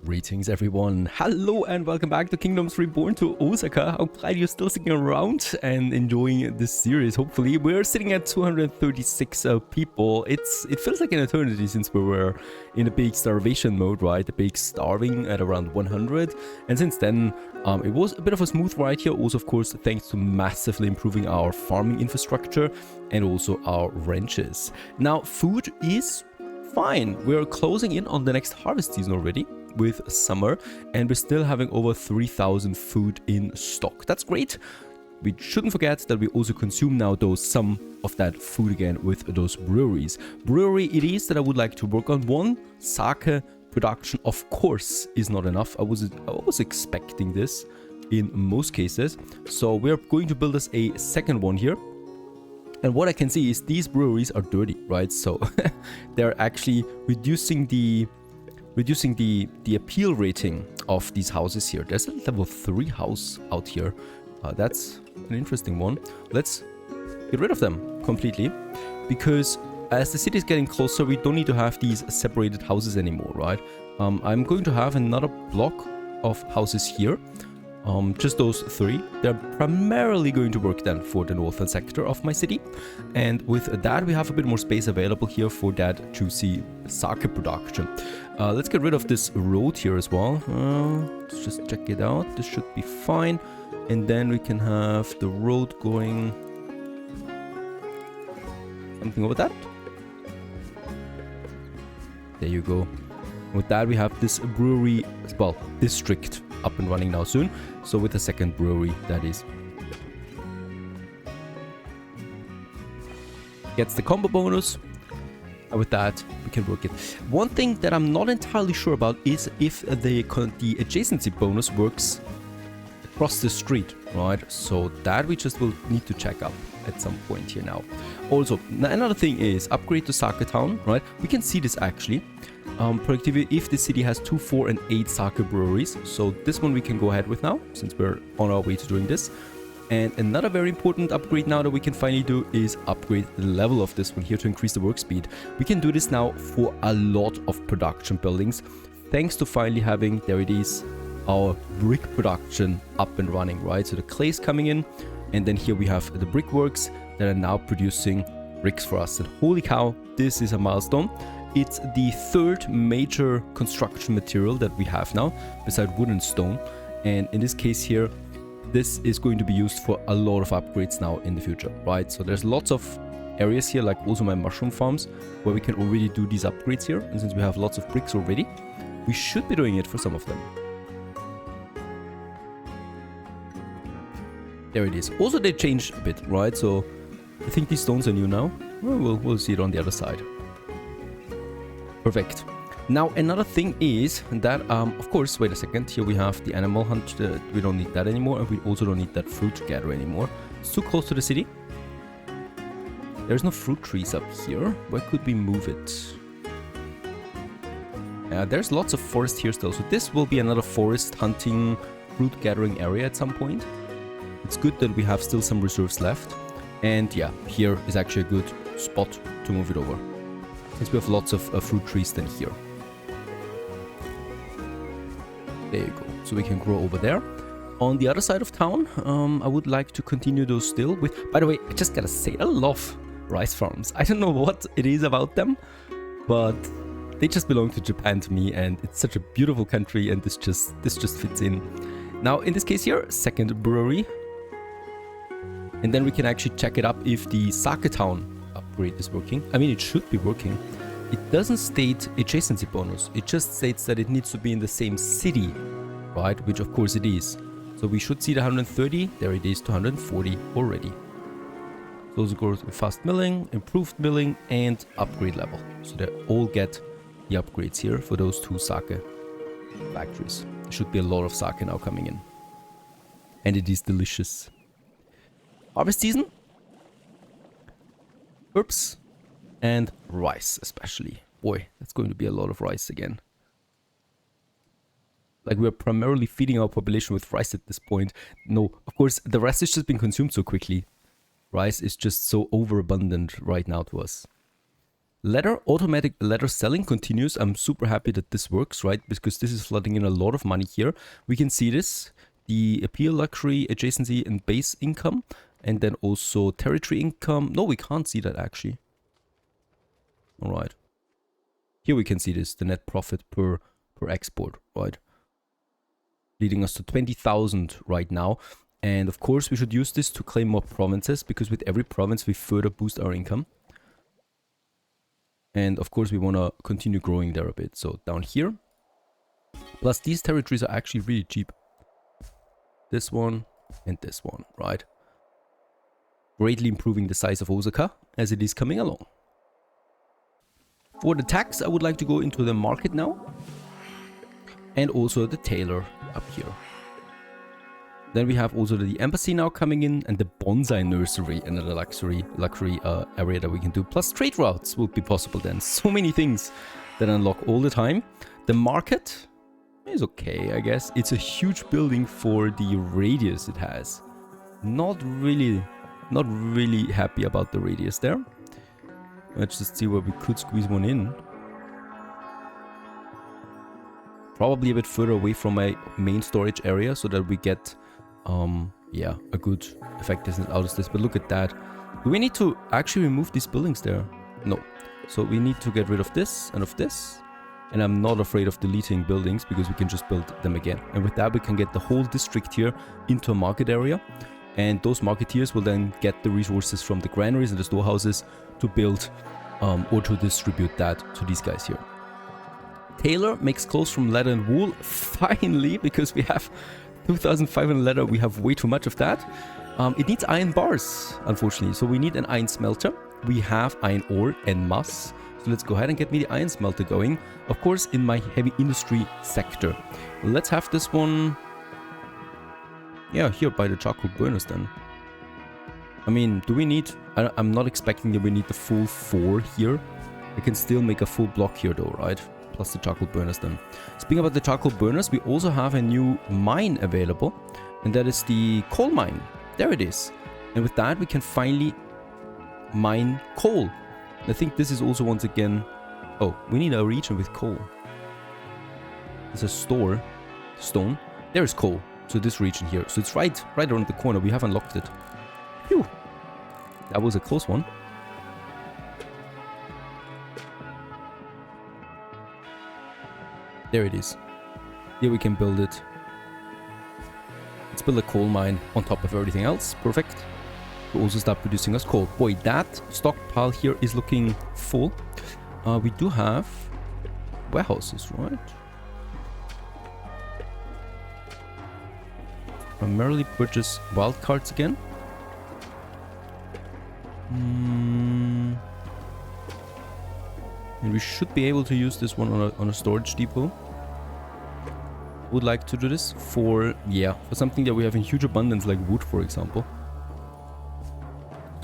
Greetings everyone, hello and welcome back to Kingdoms Reborn to Osaka. I'm glad you're still sticking around and enjoying this series. Hopefully we're sitting at 236 people. It feels like an eternity since we were in a big starvation mode, right? A big starving at around 100, and since then it was a bit of a smooth ride here. Also, of course, thanks to massively improving our farming infrastructure and also our ranches. Now food is fine. We're closing in on the next harvest season already with summer, and we're still having over 3,000 food in stock. That's great. We shouldn't forget that we also consume now some of that food again with those breweries. Brewery it is that I would like to work on. One sake production, of course, is not enough. I was expecting this in most cases, so we're going to build us a second one here. And what I can see is these breweries are dirty, right? So they're actually reducing the appeal rating of these houses here. There's a level 3 house out here. That's an interesting one. Let's get rid of them completely, because as the city is getting closer, we don't need to have these separated houses anymore, right? I'm going to have another block of houses here. Just those 3. They're primarily going to work then for the northern sector of my city, and with that we have a bit more space available here for that juicy sake production. Let's get rid of this road here as well. Let's just check it out. This should be fine, and then we can have the road going something over that. There you go. With that we have this brewery, well, district up and running now soon. So with the second brewery, that is. Gets the combo bonus. And with that, we can work it. One thing that I'm not entirely sure about is if the adjacency bonus works across the street, right? So that we just will need to check up at some point here now. Also, another thing is upgrade to Sake Town, right? We can see this actually. Productivity if the city has 2, 4 and 8 sake breweries. So this one we can go ahead with now, since we're on our way to doing this. And another very important upgrade now that we can finally do is upgrade the level of this one here to increase the work speed. We can do this now for a lot of production buildings, thanks to finally having, there it is, our brick production up and running, right? So the clay's coming in, and then here we have the brickworks that are now producing bricks for us. And holy cow, this is a milestone. It's the 3rd major construction material that we have now, beside wood and stone. And in this case here, this is going to be used for a lot of upgrades now in the future, right? So there's lots of areas here, like also my mushroom farms, where we can already do these upgrades here. And since we have lots of bricks already, we should be doing it for some of them. There it is. Also, they changed a bit, right? So I think these stones are new now. Well, we'll see it on the other side. Perfect. Now another thing is that, of course, wait a second, here we have the animal hunt. We don't need that anymore, and we also don't need that fruit gather anymore. It's too close to the city. There's no fruit trees up here. Where could we move it? There's lots of forest here still, so this will be another forest hunting, fruit gathering area at some point. It's good that we have still some reserves left, and yeah, here is actually a good spot to move it over, since we have lots of fruit trees then here. There you go. So we can grow over there. On the other side of town, I would like to continue those still with... By the way, I just gotta say, I love rice farms. I don't know what it is about them, but they just belong to Japan to me, and it's such a beautiful country, and this just fits in. Now, in this case here, second brewery. And then we can actually check it up if the Sake Town upgrade is working. I mean, it should be working. It doesn't state adjacency bonus. It just states that it needs to be in the same city, right? Which of course it is. So we should see the 130. There it is, 240 already. Those go with fast milling, improved milling, and upgrade level. So they all get the upgrades here for those 2 sake factories. There should be a lot of sake now coming in. And it is delicious. Harvest season. Herbs. And rice especially. Boy, that's going to be a lot of rice again. Like, we're primarily feeding our population with rice at this point. No, of course, the rest is just being consumed so quickly. Rice is just so overabundant right now to us. Automatic letter selling continues. I'm super happy that this works, right? Because this is flooding in a lot of money here. We can see this, the appeal, luxury, adjacency, and base income. And then also territory income. No, we can't see that actually. All right. Here we can see this, the net profit per export, right? Leading us to 20,000 right now. And of course, we should use this to claim more provinces, because with every province, we further boost our income. And of course, we want to continue growing there a bit. So down here. Plus, these territories are actually really cheap. This one and this one, right? Greatly improving the size of Osaka as it is coming along. For the tax, I would like to go into the market now. And also the tailor up here. Then we have also the embassy now coming in, and the bonsai nursery, another luxury area that we can do. Plus trade routes will be possible then. So many things that unlock all the time. The market is okay, I guess. It's a huge building for the radius it has. Not really happy about the radius there. Let's just see where we could squeeze one in. Probably a bit further away from my main storage area, so that we get yeah, a good effectiveness out of this. But look at that. Do we need to actually remove these buildings there? No. So we need to get rid of this and of this. And I'm not afraid of deleting buildings, because we can just build them again. And with that, we can get the whole district here into a market area. And those marketeers will then get the resources from the granaries and the storehouses to build or to distribute that to these guys here. Tailor makes clothes from leather and wool. Finally, because we have 2,500 leather, we have way too much of that. It needs iron bars, unfortunately. So we need an iron smelter. We have iron ore and mass. So let's go ahead and get me the iron smelter going. Of course, in my heavy industry sector. Let's have this one... yeah, here by the charcoal burners then. I mean, do we need... I'm not expecting that we need the full 4 here. I can still make a full block here though, right? Plus the charcoal burners then. Speaking about the charcoal burners, we also have a new mine available. And that is the coal mine. There it is. And with that, we can finally mine coal. I think this is also once again... oh, we need a region with coal. There's a store. Stone. There is coal. So this region here. So it's right around the corner. We have unlocked it. Phew. That was a close one. There it is. Here we can build it. Let's build a coal mine on top of everything else. Perfect. We'll also start producing us coal. Boy, that stockpile here is looking full. We do have warehouses, right? Primarily purchase wildcards again. And we should be able to use this one on a storage depot. Would like to do this for, yeah, for something that we have in huge abundance, like wood, for example.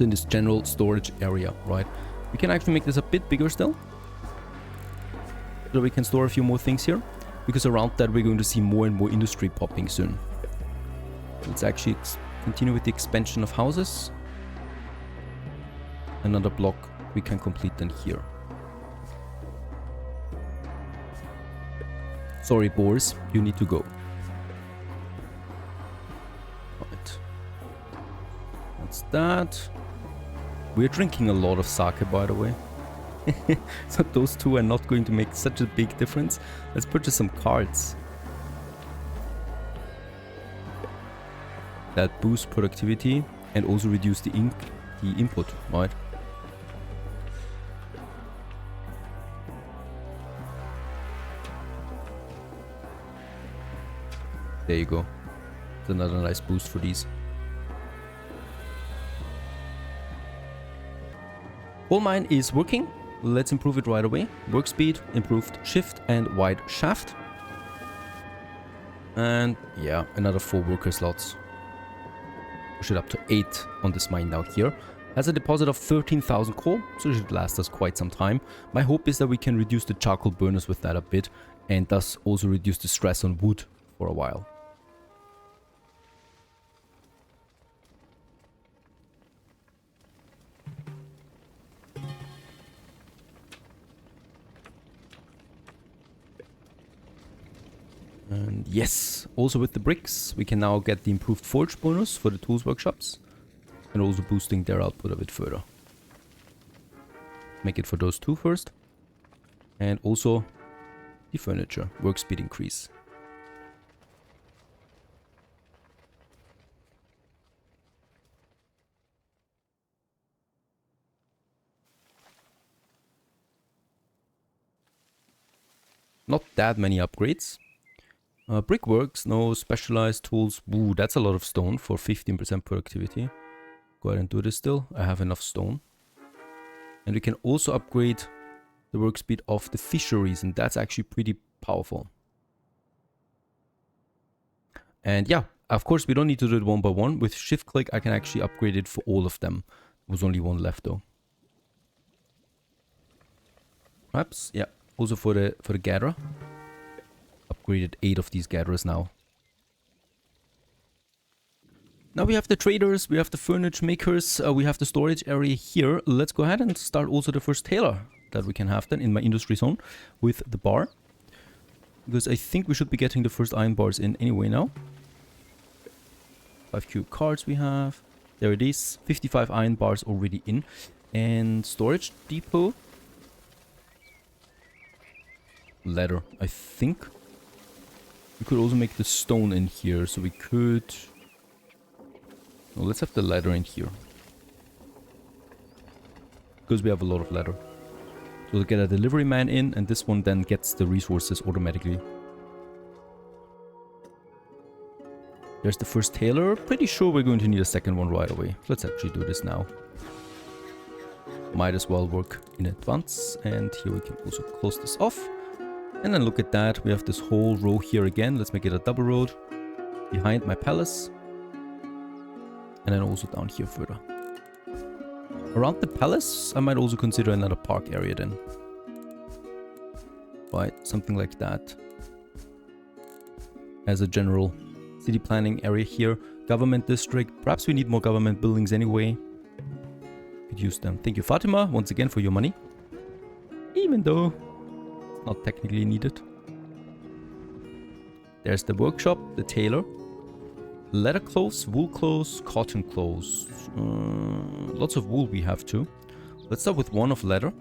In this general storage area, right? We can actually make this a bit bigger still. So we can store a few more things here. Because around that we're going to see more and more industry popping soon. Let's actually continue with the expansion of houses. Another block we can complete then here. Sorry, boars, you need to go. Right. That's that. We're drinking a lot of sake, by the way. So those two are not going to make such a big difference. Let's purchase some cards. That boosts productivity and also reduce the input, right? There you go. It's another nice boost for these. Coal mine is working. Let's improve it right away. Work speed, improved shift and wide shaft. And yeah, another 4 worker slots. Push it up to 8 on this mine now here. Has a deposit of 13,000 coal, so it should last us quite some time. My hope is that we can reduce the charcoal burners with that a bit, and thus also reduce the stress on wood for a while. And yes, also with the bricks, we can now get the improved forge bonus for the tools workshops. And also boosting their output a bit further. Make it for those two first. And also the furniture, work speed increase. Not that many upgrades. Brickworks, no specialized tools. Ooh, that's a lot of stone for 15% productivity. Go ahead and do this still. I have enough stone. And we can also upgrade the work speed of the fisheries, and that's actually pretty powerful. And yeah, of course, we don't need to do it one by one. With shift click, I can actually upgrade it for all of them. There was only one left though. Perhaps, yeah. Also for the gatherer. Upgraded 8 of these gatherers now. Now we have the traders, we have the furniture makers, we have the storage area here. Let's go ahead and start also the first tailor that we can have then in my industry zone with the bar. Because I think we should be getting the first iron bars in anyway now. 5 cube cards we have. There it is. 55 iron bars already in. And storage depot. Ladder, I think. We could also make the stone in here, so we could... Well, let's have the ladder in here. Because we have a lot of ladder. So we'll get a delivery man in, and this one then gets the resources automatically. There's the first tailor. Pretty sure we're going to need a second one right away. Let's actually do this now. Might as well work in advance. And here we can also close this off. And then look at that. We have this whole row here again. Let's make it a double road. Behind my palace. And then also down here further. Around the palace, I might also consider another park area then. Right, something like that. As a general city planning area here. Government district. Perhaps we need more government buildings anyway. Could use them. Thank you, Fatima, once again for your money. Even though it's not technically needed. There's the workshop, the tailor. Leather clothes, wool clothes, cotton clothes. Lots of wool we have too. Let's start with one of leather.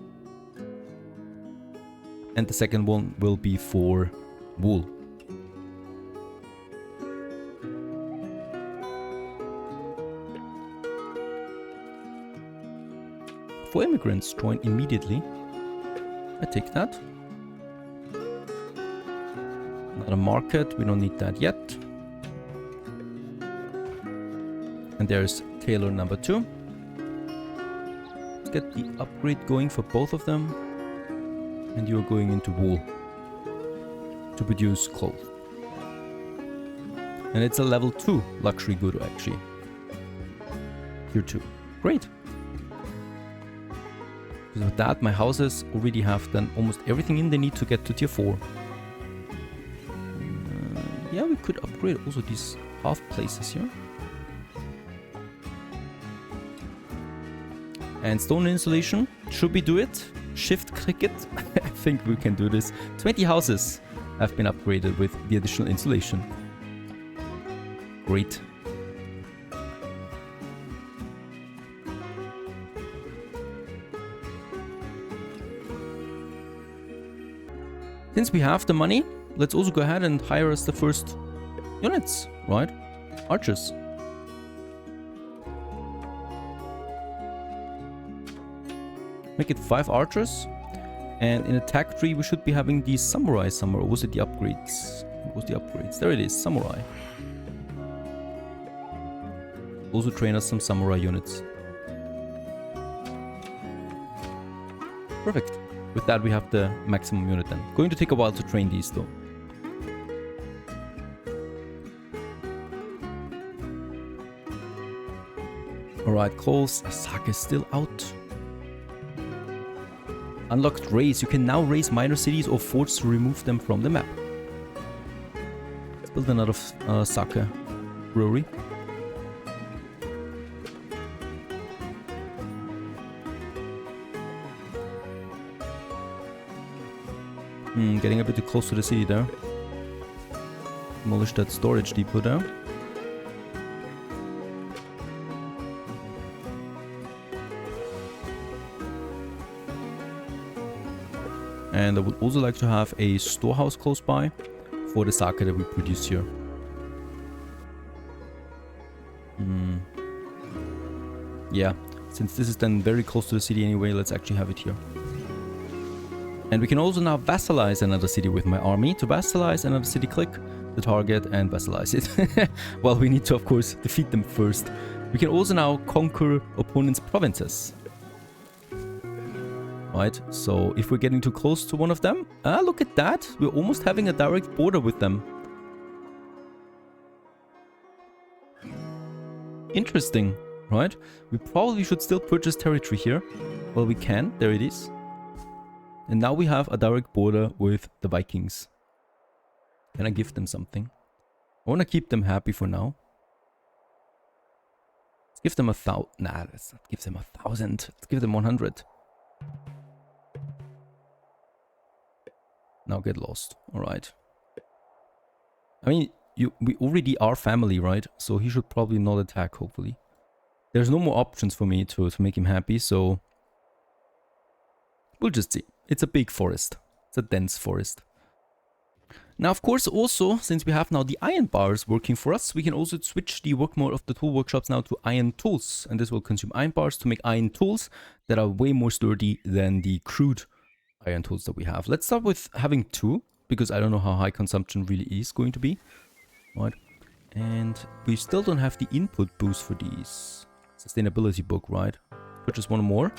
And the second one will be for wool. For immigrants, join immediately. I take that. Another market, we don't need that yet. And there's tailor number 2. Let's get the upgrade going for both of them. And you're going into wool to produce clothes. And it's a level 2 luxury good actually. Tier 2. Great. Because with that, my houses already have done almost everything in they need to get to tier 4. Yeah, we could upgrade also these half places here. And stone installation. Should we do it? Shift click it. I think we can do this. 20 houses have been upgraded with the additional installation. Great. Since we have the money, let's also go ahead and hire us the first units, right? Archers. Make it 5 archers. And in attack tree, we should be having these samurai somewhere. Or was it the upgrades? What was the upgrades? There it is, samurai. Also train us some samurai units. Perfect. With that, we have the maximum unit then. Going to take a while to train these though. Alright, close. Sake is still out. Unlocked raise. You can now raise minor cities or forts to remove them from the map. Let's build another sake brewery. Getting a bit too close to the city there. Demolish that storage depot there. And I would also like to have a storehouse close by for the sake that we produce here. Yeah, since this is then very close to the city anyway, let's actually have it here. And we can also now vassalize another city with my army. To vassalize another city, click the target and vassalize it. Well, we need to, of course, defeat them first. We can also now conquer opponents' provinces. Right, so if we're getting too close to one of them... Ah, look at that! We're almost having a direct border with them. Interesting, right? We probably should still purchase territory here. Well, we can. There it is. And now we have a direct border with the Vikings. Can I give them something? I want to keep them happy for now. Let's give them 1,000. Nah, let's not give them 1,000. Let's give them 100. Now get lost. Alright. I mean, we already are family, right? So he should probably not attack, hopefully. There's no more options for me to make him happy, so... We'll just see. It's a big forest. It's a dense forest. Now, of course, also, since we have now the iron bars working for us, we can also switch the work mode of the tool workshops now to iron tools. And this will consume iron bars to make iron tools that are way more sturdy than the crude iron tools that we have. Let's start with having 2, because I don't know how high consumption really is going to be. Right. And we still don't have the input boost for these. Sustainability book, right? Purchase one more.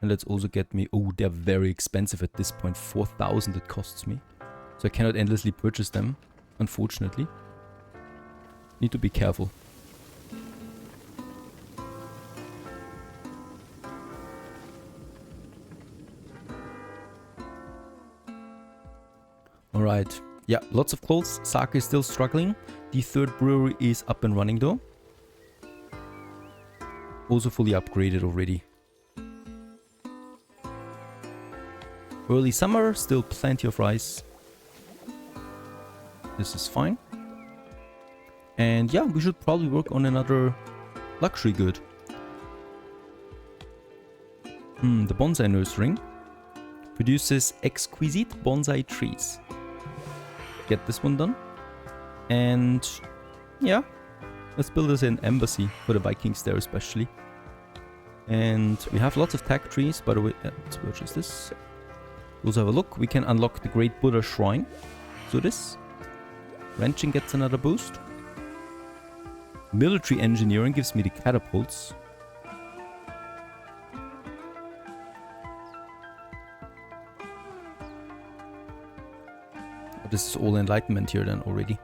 And let's also get me... Oh, they're very expensive at this point. 4,000 it costs me. So I cannot endlessly purchase them, unfortunately. Need to be careful. Alright. Yeah, lots of clothes. Sake is still struggling. The 3rd brewery is up and running though. Also fully upgraded already. Early summer, still plenty of rice. This is fine. And yeah, we should probably work on another luxury good. The bonsai nursery produces exquisite bonsai trees. Get this one done. And yeah, let's build us an embassy for the Vikings there especially. And we have lots of tech trees, by the way. Let's purchase this. Also have a look. We can unlock the Great Buddha Shrine. So this. Ranching gets another boost. Military engineering gives me the catapults. This is all enlightenment here then already.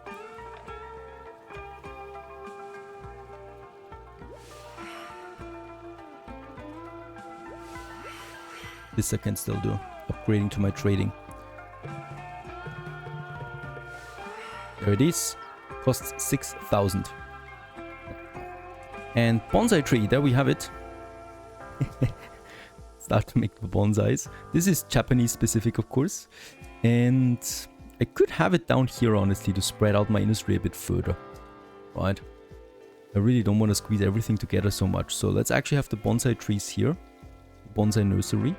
This I can still do. Upgrading to my trading. There it is. Costs 6,000. And bonsai tree, there we have it. Start to make the bonsais. This is Japanese specific, of course. And I could have it down here, honestly, to spread out my industry a bit further. Right? I really don't want to squeeze everything together so much. So let's actually have the bonsai trees here. Bonsai nursery.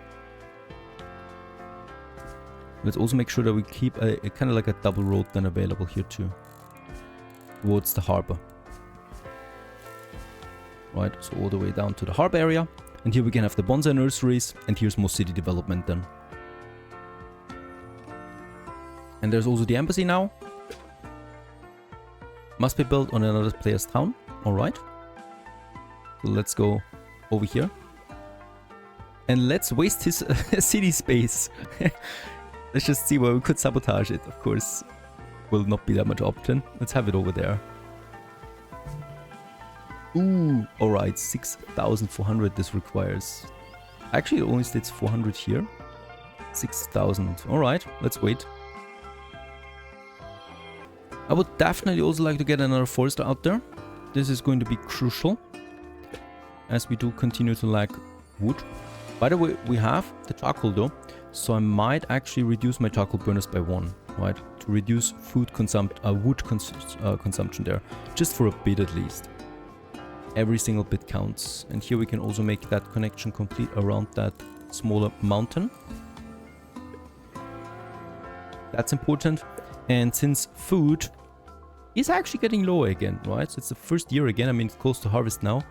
Let's also make sure that we keep a kind of like a double road then available here too. Towards the harbor. Right, so all the way down to the harbor area. And here we can have the bonsai nurseries. And here's more city development then. And there's also the embassy now. Must be built on another player's town. Alright. So let's go over here. And let's waste his city space. Let's just see where we could sabotage it. Of course, will not be that much option. Let's have it over there. Ooh, alright, 6,400 this requires. Actually, it only states 400 here. 6,000. Alright, let's wait. I would definitely also like to get another forester out there. This is going to be crucial, as we do continue to lack wood. By the way, we have the charcoal though. So I might actually reduce my charcoal burners by 1, right? To reduce wood consumption there. Just for a bit at least. Every single bit counts. And here we can also make that connection complete around that smaller mountain. That's important. And since food is actually getting lower again, right? So it's the first year again. I mean, it's close to harvest now.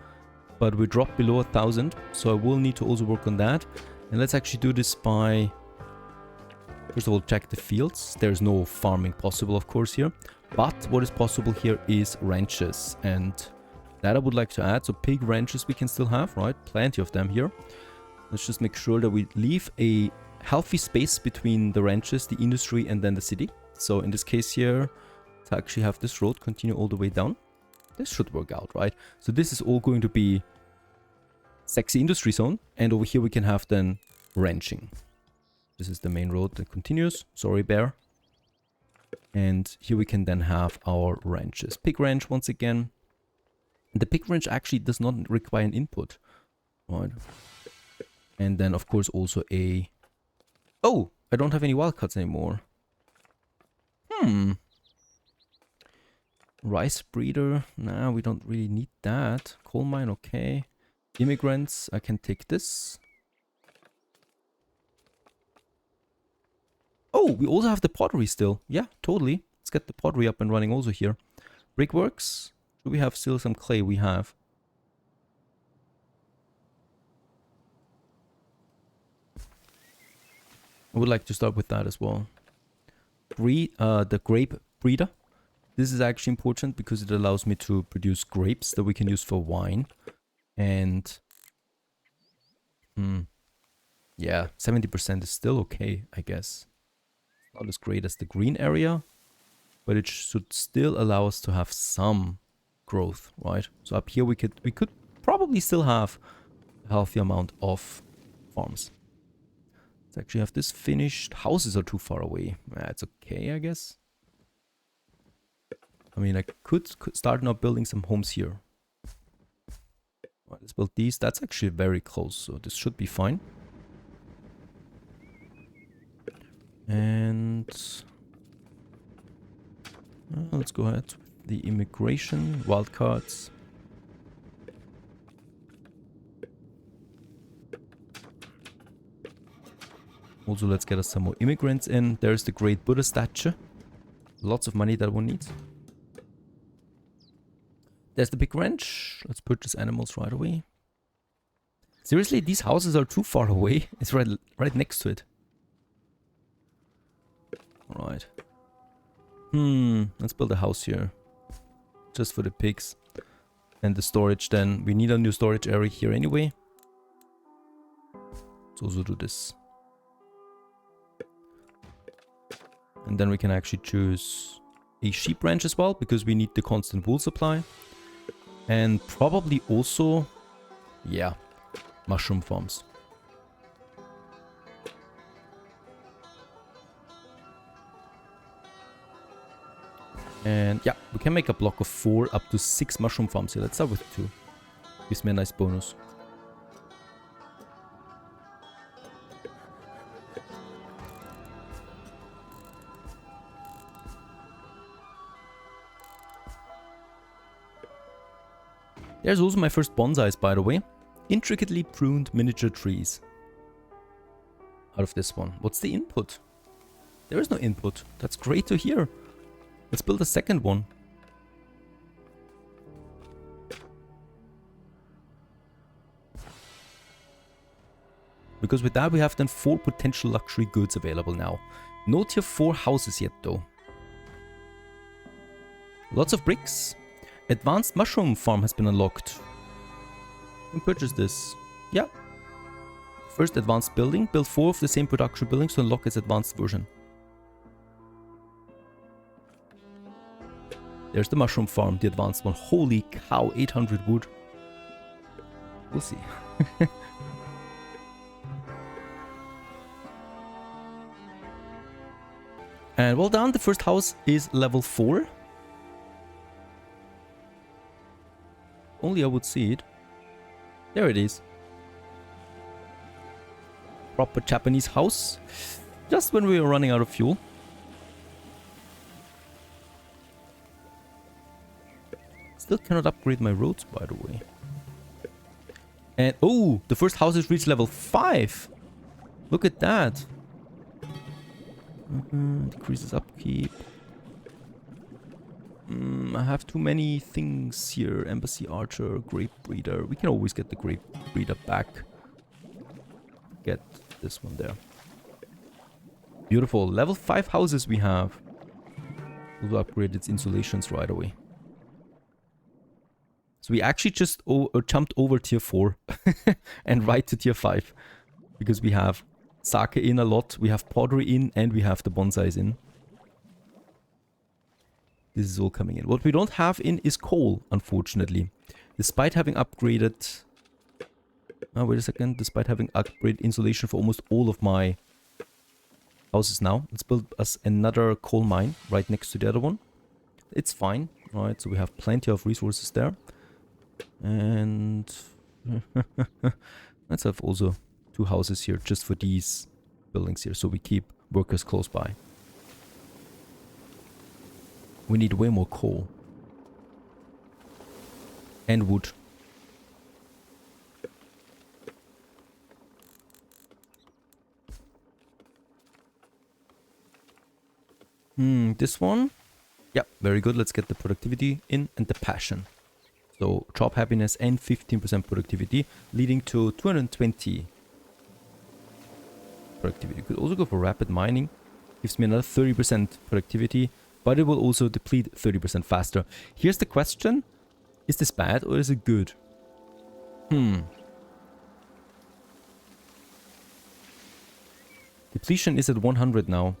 But we dropped below 1,000. So I will need to also work on that. And let's actually do this by... First of all, check the fields. There's no farming possible, of course, here. But what is possible here is ranches. And that I would like to add. So pig ranches we can still have, right? Plenty of them here. Let's just make sure that we leave a healthy space between the ranches, the industry, and then the city. So in this case here, to actually have this road continue all the way down. This should work out, right? So this is all going to be sexy industry zone. And over here we can have then ranching. This is the main road that continues. Sorry, bear. And here we can then have our ranches. Pig ranch once again. The pig ranch actually does not require an input. Right. And then of course also a... Oh! I don't have any wildcards anymore. Rice breeder. Nah, we don't really need that. Coal mine, okay. Immigrants, I can take this. Oh, we also have the pottery still. Yeah, totally. Let's get the pottery up and running also here. Brickworks. Do we have still some clay? We have. I would like to start with that as well. The grape breeder. This is actually important because it allows me to produce grapes that we can use for wine. And... yeah, 70% is still okay, I guess. Not as great as the green area, but it should still allow us to have some growth, right? So up here we could probably still have a healthy amount of farms. Let's actually have this finished. Houses are too far away. It's okay, I guess. I mean, I could start now building some homes here. Right, let's build these. That's actually very close, so this should be fine. And let's go ahead with the immigration, wildcards. Also, let's get us some more immigrants in. There's the Great Buddha statue. Lots of money that one needs. There's the big ranch. Let's purchase animals right away. Seriously, these houses are too far away. It's right next to it. Alright. Let's build a house here. Just for the pigs. And the storage then. We need a new storage area here anyway. Let's also do this. And then we can actually choose a sheep ranch as well, because we need the constant wool supply. And probably also, yeah, mushroom farms. And yeah, we can make a block of 4 up to 6 mushroom farms here. Let's start with 2. Gives me a nice bonus. There's also my first bonsais, by the way. Intricately pruned miniature trees. Out of this one. What's the input? There is no input. That's great to hear. Let's build a second one. Because with that we have then 4 potential luxury goods available now. No tier 4 houses yet though. Lots of bricks. Advanced mushroom farm has been unlocked. You can purchase this. Yeah. First advanced building. Build 4 of the same production buildings to unlock its advanced version. There's the mushroom farm, the advanced one. Holy cow, 800 wood. We'll see. And well done, the first house is level 4. Only I would see it. There it is. proper Japanese house. Just when we were running out of fuel. Still cannot upgrade my roads, by the way. And, oh, the first houses reached level 5. Look at that. Decreases upkeep. I have too many things here. Embassy Archer, Grape Breeder. We can always get the Grape Breeder back. Get this one there. Beautiful. Level 5 houses we have. We'll upgrade its insulations right away. So we actually just jumped over tier 4 and right to tier 5. Because we have sake in a lot, we have pottery in, and we have the bonsais in. This is all coming in. What we don't have in is coal, unfortunately. Despite having upgraded... Oh, wait a second. Despite having upgraded insulation for almost all of my houses now. Let's build us another coal mine right next to the other one. It's fine. Alright, so we have plenty of resources there. And... let's have also 2 houses here just for these buildings here. So we keep workers close by. We need way more coal. And wood. This one? Yeah, very good. Let's get the productivity in and the passion. So, job happiness and 15% productivity, leading to 220 productivity. Could also go for rapid mining. Gives me another 30% productivity, but it will also deplete 30% faster. Here's the question. Is this bad or is it good? Depletion is at 100 now.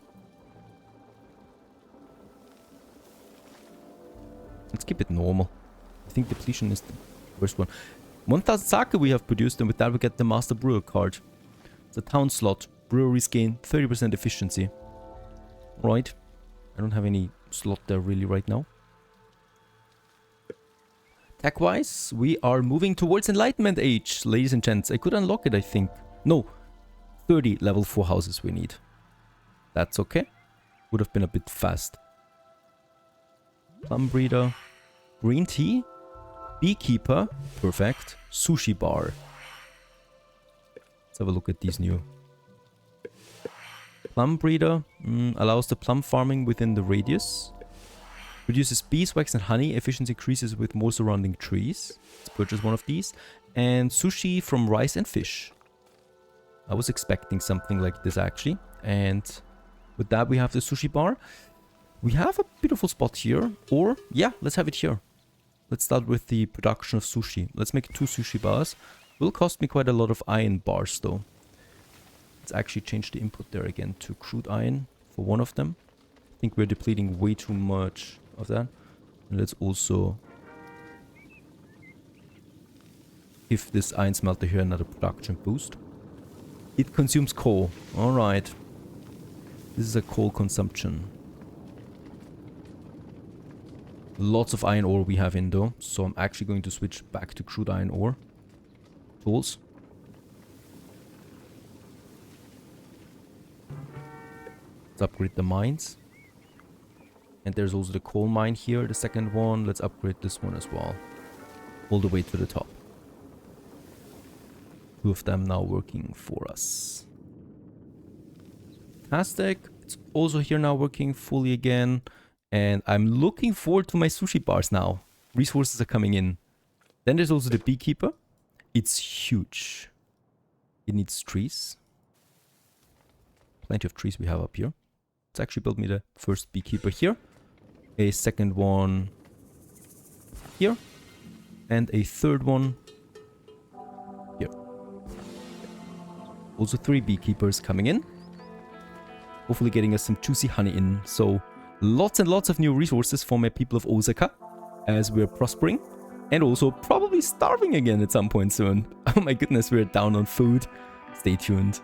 Let's keep it normal. I think depletion is the first one. 1000 sake we have produced, and with that we get the Master Brewer card. It's a town slot. Breweries gain 30% efficiency. Right. I don't have any slot there really right now. Tech-wise, we are moving towards Enlightenment Age, ladies and gents. I could unlock it, I think. No. 30 level 4 houses we need. That's okay. Would have been a bit fast. Plum Breeder. Green Tea. Beekeeper. Perfect. Sushi Bar. Let's have a look at these new. Plum Breeder allows the plum farming within the radius. Produces beeswax and honey. Efficiency increases with more surrounding trees. Let's purchase one of these. And sushi from rice and fish. I was expecting something like this actually. And with that we have the sushi bar. We have a beautiful spot here. Or, yeah, let's have it here. Let's start with the production of sushi. Let's make 2 sushi bars. Will cost me quite a lot of iron bars though. Let's actually change the input there again to crude iron for one of them. I think we're depleting way too much of that. And let's also give this iron smelter here another production boost. It consumes coal. Alright. This is a coal consumption. Lots of iron ore we have in though. So I'm actually going to switch back to crude iron ore. Tools. Let's upgrade the mines. And there's also the coal mine here, the second one. Let's upgrade this one as well. All the way to the top. 2 of them now working for us. Fantastic. It's also here now working fully again. And I'm looking forward to my sushi bars now. Resources are coming in. Then there's also the beekeeper. It's huge. It needs trees. Plenty of trees we have up here. Let's actually build me the first beekeeper here. A second one here. And a third one here. Also 3 beekeepers coming in. Hopefully getting us some juicy honey in. So lots and lots of new resources for my people of Osaka as we're prospering. And also probably starving again at some point soon. Oh my goodness, we're down on food. Stay tuned.